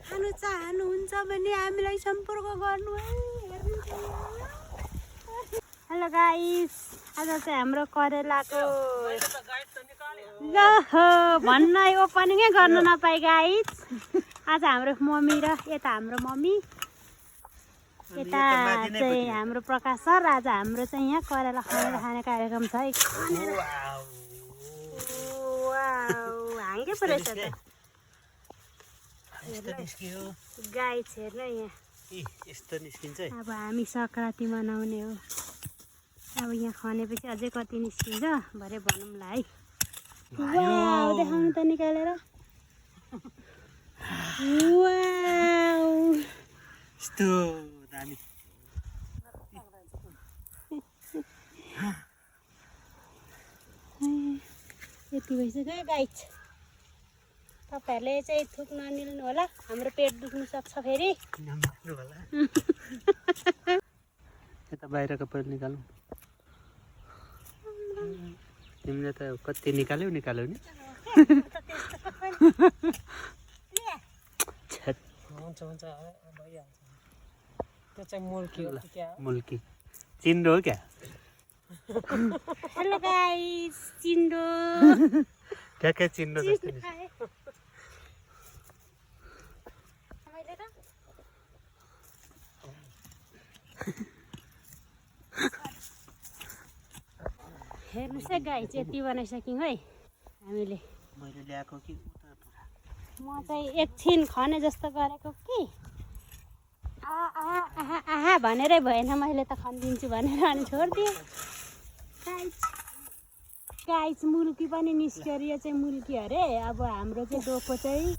खानु चाहनुहुन्छ भने हामीलाई सम्पर्क गर्नु है। हेलो गाइस, आज चाहिँ हाम्रो करेलाको भन्न ओपनिङै गर्नु नपाए गाइस। आज हाम्रो मम्मी र यता हाम्रो मम्मी, यता चाहिँ हाम्रो प्रकाश सर। आज हाम्रो चाहिँ यहाँ करेला खाने कार्यक्रम छ। हाँगे पो रहेछ त गाइस, हेर्नु यहाँ अब हामी सङ्क्रान्ति मनाउने हो। अब यहाँ खनेपछि अझै कति निस्किन्छ भरे भनौँला है। देखाउनु त निकालेर। यति भइसक्यो गाइस। तपाईँहरूले चाहिँ थुक ननिल्नु होला, हाम्रो पेट दुख्नु सक्छ फेरि। यता बाहिरको पेट निकाल्नु। तिमीले त कति निकाल्यौ नि। मुल्की चिन्डो हो क्या? हेलो गाइस, चिन्डो क्या चिन्डो जस्तो नि। हेर्नुहोस् है गाइस, यति बनाइसक्यौँ है हामीले। मैले ल्याएको कि म चाहिँ एकछिन खने जस्तो गरेको कि आहा भनेरै भएन, मैले त खनिदिन्छु भनेर अनि छोडिदिएँ। गाइस मुल्की पनि निस्क्यो अरे। यो चाहिँ मुल्की अरे। अब हाम्रो चाहिँ डोको चाहिँ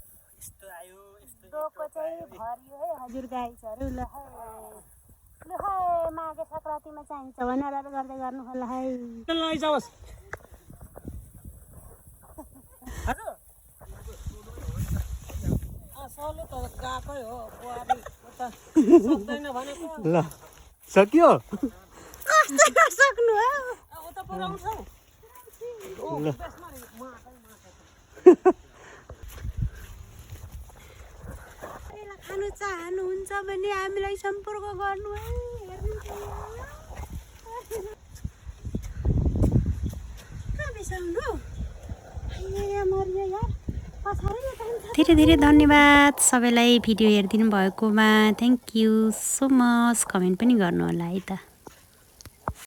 भरियो है हजुर गाइसहरू। ल है माघे सङ्क्रान्तिमा चाहिन्छ भनेर गर्दै गर्नु होला है। ल सक्यो। सक्नु खानु चाहनुहुन्छ भने हामीलाई सम्पर्क गर्नु है। धेरै धेरै धन्यवाद सबैलाई भिडियो हेरिदिनु भएकोमा। Thank you so much. Comment पनि गर्नु होला है त।